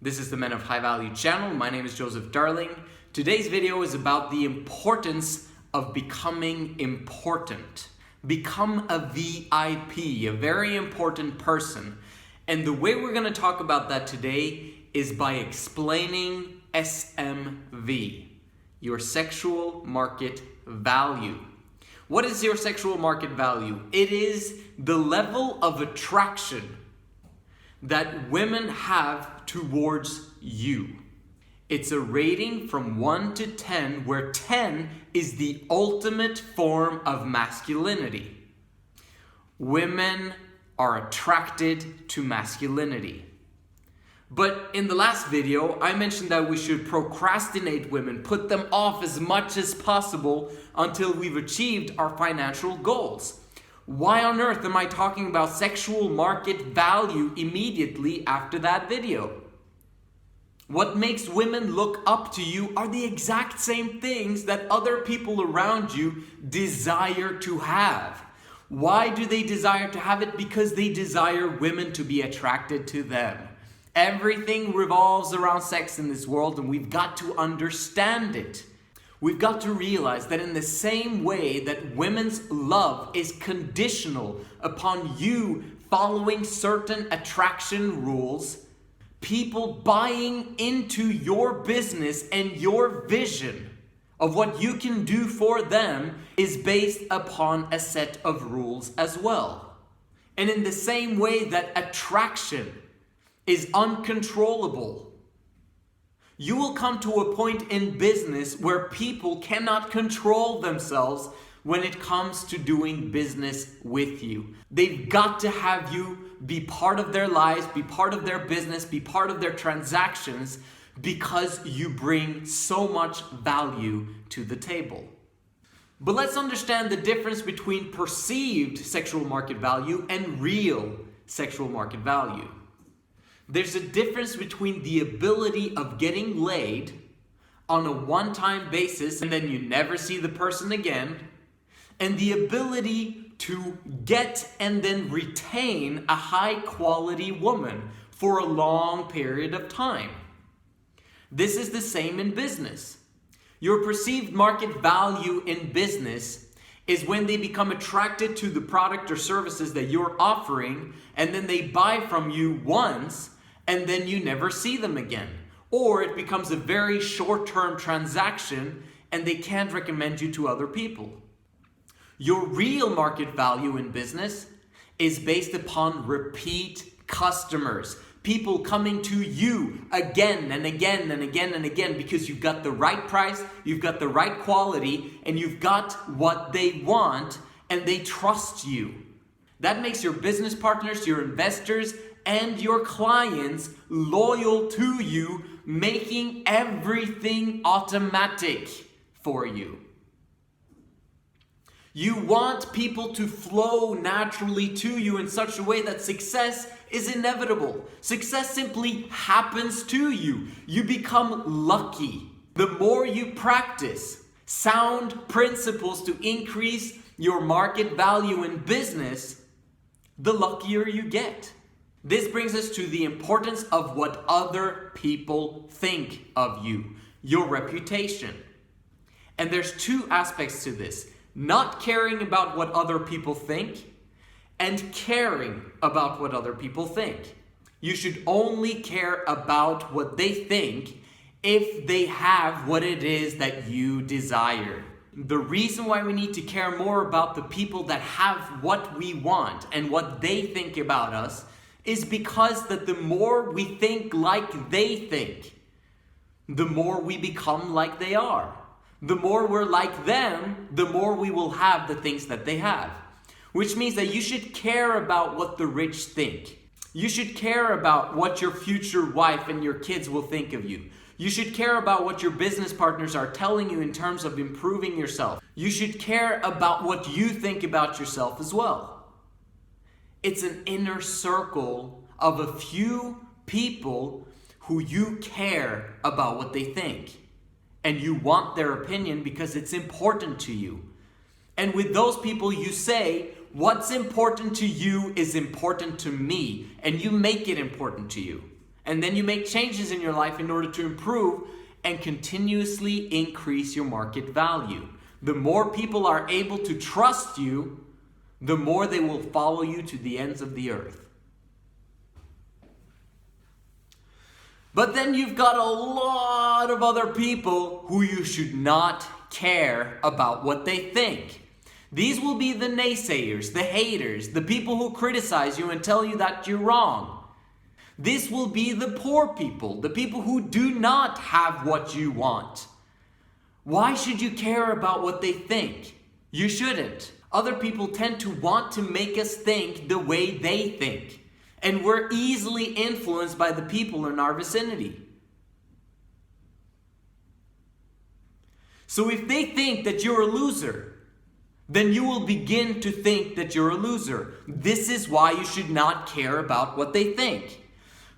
This is the Men of High Value channel. My name is Joseph Darling. Today's video is about the importance of becoming important. Become a VIP, a very important person. And the way we're going to talk about that today is by explaining SMV, your sexual market value. What is your sexual market value? It is the level of attraction that women have towards you. It's a rating from 1 to 10, where 10 is the ultimate form of masculinity. Women are attracted to masculinity. But in the last video, I mentioned that we should procrastinate women, put them off as much as possible until we've achieved our financial goals. Why on earth am I talking about sexual market value immediately after that video? What makes women look up to you are the exact same things that other people around you desire to have. Why do they desire to have it? Because they desire women to be attracted to them. Everything revolves around sex in this world, and we've got to understand it. We've got to realize that in the same way that women's love is conditional upon you following certain attraction rules, people buying into your business and your vision of what you can do for them is based upon a set of rules as well. And in the same way that attraction is uncontrollable, you will come to a point in business where people cannot control themselves when it comes to doing business with you. They've got to have you be part of their lives, be part of their business, be part of their transactions, because you bring so much value to the table. But let's understand the difference between perceived sexual market value and real sexual market value. There's a difference between the ability of getting laid on a one-time basis and then you never see the person again, and the ability to get and then retain a high-quality woman for a long period of time. This is the same in business. Your perceived market value in business is when they become attracted to the product or services that you're offering, and then they buy from you once, and then you never see them again. Or it becomes a very short-term transaction and they can't recommend you to other people. Your real market value in business is based upon repeat customers. People coming to you again and again and again and again because you've got the right price, you've got the right quality, and you've got what they want, and they trust you. That makes your business partners, your investors, and your clients loyal to you, making everything automatic for you. You want people to flow naturally to you in such a way that success is inevitable. Success simply happens to you. You become lucky. The more you practice sound principles to increase your market value in business, the luckier you get. This brings us to the importance of what other people think of you, your reputation. And there's two aspects to this: not caring about what other people think and caring about what other people think. You should only care about what they think if they have what it is that you desire. The reason why we need to care more about the people that have what we want and what they think about us is because that the more we think like they think, the more we become like they are. The more we're like them, the more we will have the things that they have. Which means that you should care about what the rich think. You should care about what your future wife and your kids will think of you. You should care about what your business partners are telling you in terms of improving yourself. You should care about what you think about yourself as well. It's an inner circle of a few people who you care about what they think. And you want their opinion because it's important to you. And with those people you say, what's important to you is important to me. And you make it important to you. And then you make changes in your life in order to improve and continuously increase your market value. The more people are able to trust you, the more they will follow you to the ends of the earth. But then you've got a lot of other people who you should not care about what they think. These will be the naysayers, the haters, the people who criticize you and tell you that you're wrong. This will be the poor people, the people who do not have what you want. Why should you care about what they think? You shouldn't. Other people tend to want to make us think the way they think. And we're easily influenced by the people in our vicinity. So if they think that you're a loser, then you will begin to think that you're a loser. This is why you should not care about what they think.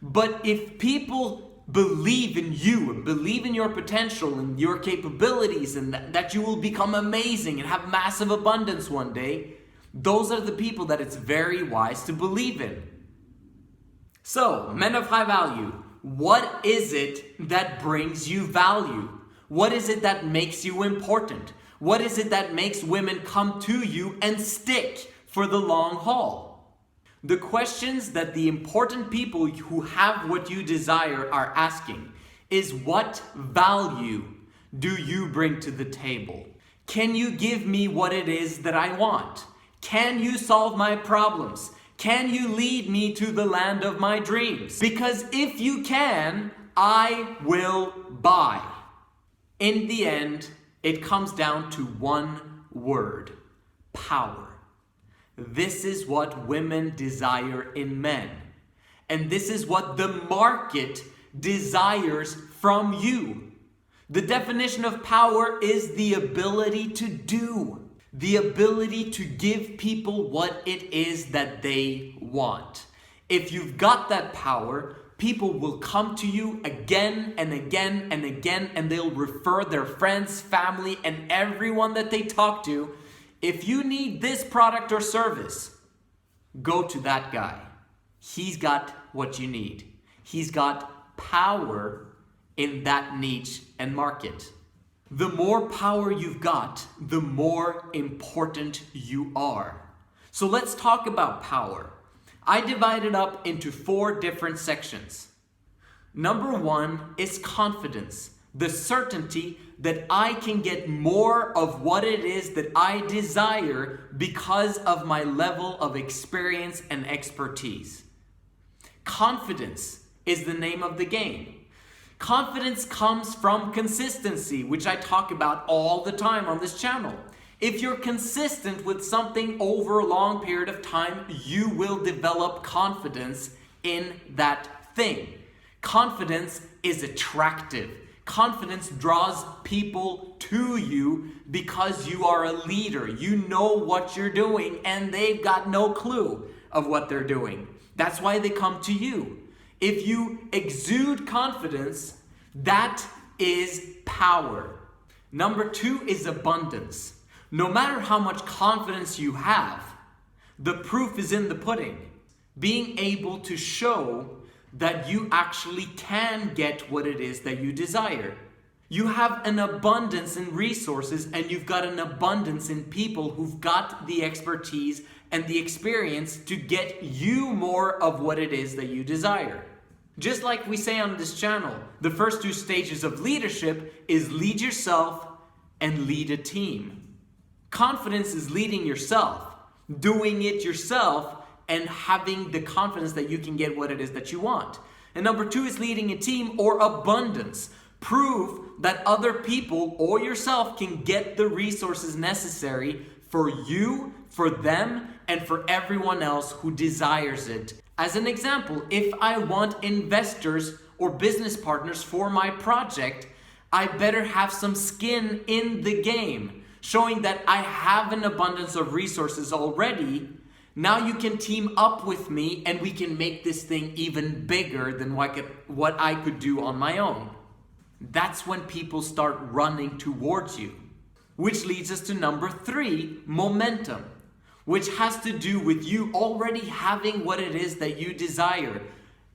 But if people believe in you and believe in your potential and your capabilities and that you will become amazing and have massive abundance one day, those are the people that it's very wise to believe in. So, men of high value, what is it that brings you value? What is it that makes you important? What is it that makes women come to you and stick for the long haul? The questions that the important people who have what you desire are asking is, what value do you bring to the table? Can you give me what it is that I want? Can you solve my problems? Can you lead me to the land of my dreams? Because if you can, I will buy. In the end, it comes down to one word: power. This is what women desire in men. And this is what the market desires from you. The definition of power is the ability to do. The ability to give people what it is that they want. If you've got that power, people will come to you again and again and again, and they'll refer their friends, family, and everyone that they talk to. If you need this product or service, go to that guy. He's got what you need. He's got power in that niche and market. The more power you've got, the more important you are. So let's talk about power. I divide it up into 4 different sections. Number 1 is confidence, the certainty that I can get more of what it is that I desire because of my level of experience and expertise. Confidence is the name of the game. Confidence comes from consistency, which I talk about all the time on this channel. If you're consistent with something over a long period of time, you will develop confidence in that thing. Confidence is attractive. Confidence draws people to you because you are a leader. You know what you're doing and they've got no clue of what they're doing. That's why they come to you. If you exude confidence, that is power. Number 2 is abundance. No matter how much confidence you have, the proof is in the pudding. Being able to show that you actually can get what it is that you desire. You have an abundance in resources and you've got an abundance in people who've got the expertise and the experience to get you more of what it is that you desire. Just like we say on this channel, the first 2 stages of leadership is lead yourself and lead a team. Confidence is leading yourself, doing it yourself, and having the confidence that you can get what it is that you want. And number 2 is leading a team or abundance. Prove that other people or yourself can get the resources necessary for you, for them, and for everyone else who desires it. As an example, if I want investors or business partners for my project, I better have some skin in the game, showing that I have an abundance of resources already. Now you can team up with me and we can make this thing even bigger than what I could do on my own. That's when people start running towards you. Which leads us to number 3, momentum, which has to do with you already having what it is that you desire.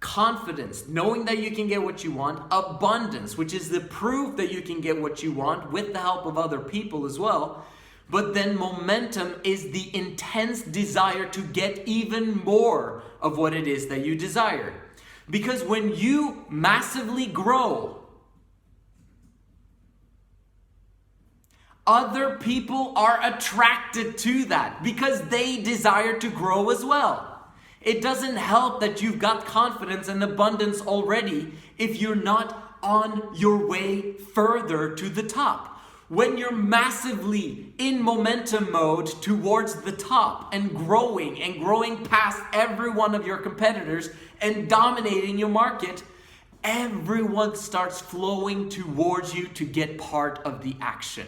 confidence, knowing that you can get what you want, abundance, which is the proof that you can get what you want with the help of other people as well. But then momentum is the intense desire to get even more of what it is that you desire. Because when you massively grow, other people are attracted to that because they desire to grow as well. It doesn't help that you've got confidence and abundance already if you're not on your way further to the top. When you're massively in momentum mode towards the top and growing past every one of your competitors and dominating your market, everyone starts flowing towards you to get part of the action.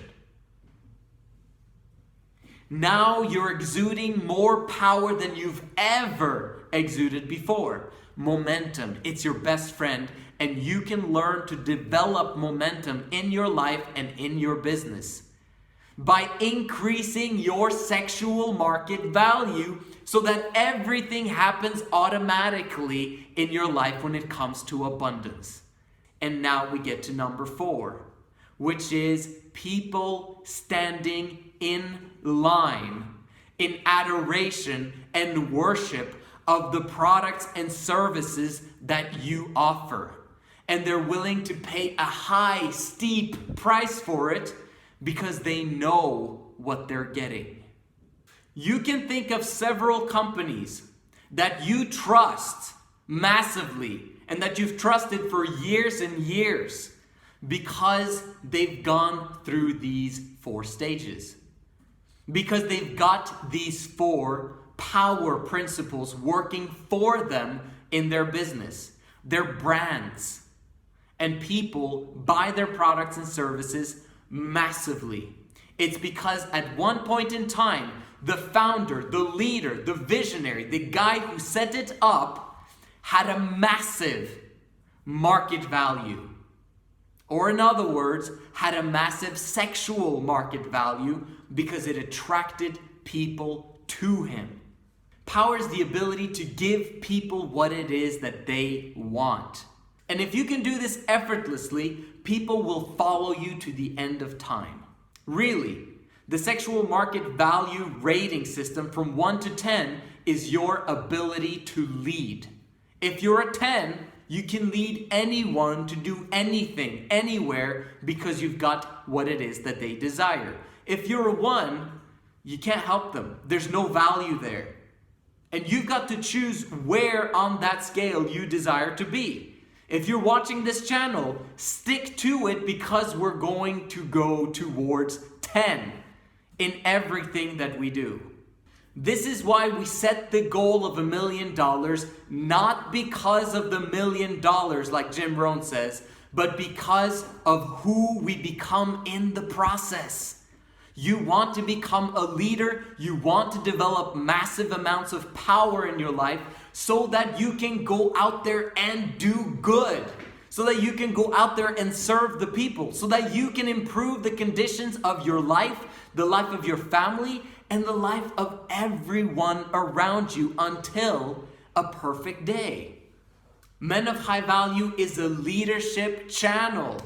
Now you're exuding more power than you've ever exuded before. Momentum, it's your best friend, and you can learn to develop momentum in your life and in your business by increasing your sexual market value so that everything happens automatically in your life when it comes to abundance. And now we get to number 4, which is people standing in line in adoration and worship of the products and services that you offer. And they're willing to pay a high, steep price for it because they know what they're getting. You can think of several companies that you trust massively and that you've trusted for years and years because they've gone through these 4 stages. Because they've got these 4 power principles working for them in their business, their brands. And people buy their products and services massively. It's because at one point in time, the founder, the leader, the visionary, the guy who set it up had a massive market value. Or in other words, had a massive sexual market value because it attracted people to him. Power is the ability to give people what it is that they want. And if you can do this effortlessly, people will follow you to the end of time. Really, the sexual market value rating system from 1 to 10 is your ability to lead. If you're a 10, you can lead anyone to do anything, anywhere, because you've got what it is that they desire. If you're a 1, you can't help them. There's no value there. And you've got to choose where on that scale you desire to be. If you're watching this channel, stick to it because we're going to go towards 10 in everything that we do. This is why we set the goal of $1 million, not because of the $1 million like Jim Rohn says, but because of who we become in the process. You want to become a leader, you want to develop massive amounts of power in your life so that you can go out there and do good. So that you can go out there and serve the people. So that you can improve the conditions of your life, the life of your family, and the life of everyone around you until a perfect day. Men of High Value is a leadership channel.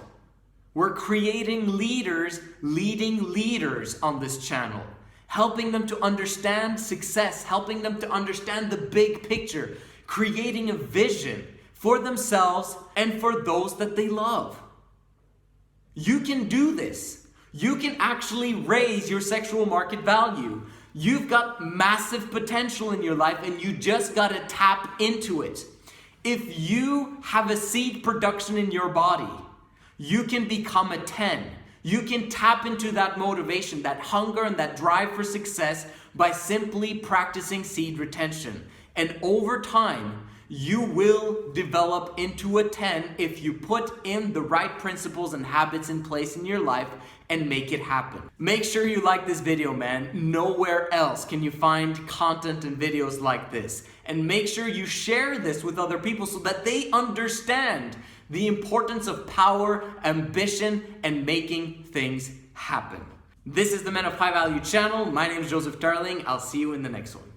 We're creating leaders, leading leaders on this channel, helping them to understand success, helping them to understand the big picture, creating a vision for themselves and for those that they love. You can do this. You can actually raise your sexual market value. You've got massive potential in your life and you just got to tap into it. If you have a seed production in your body, you can become a 10. You can tap into that motivation, that hunger, and that drive for success by simply practicing seed retention. And over time, you will develop into a 10 if you put in the right principles and habits in place in your life and make it happen. Make sure you like this video, man. Nowhere else can you find content and videos like this. And make sure you share this with other people so that they understand the importance of power, ambition, and making things happen. This is the Men of High Value channel. My name is Joseph Darling. I'll see you in the next one.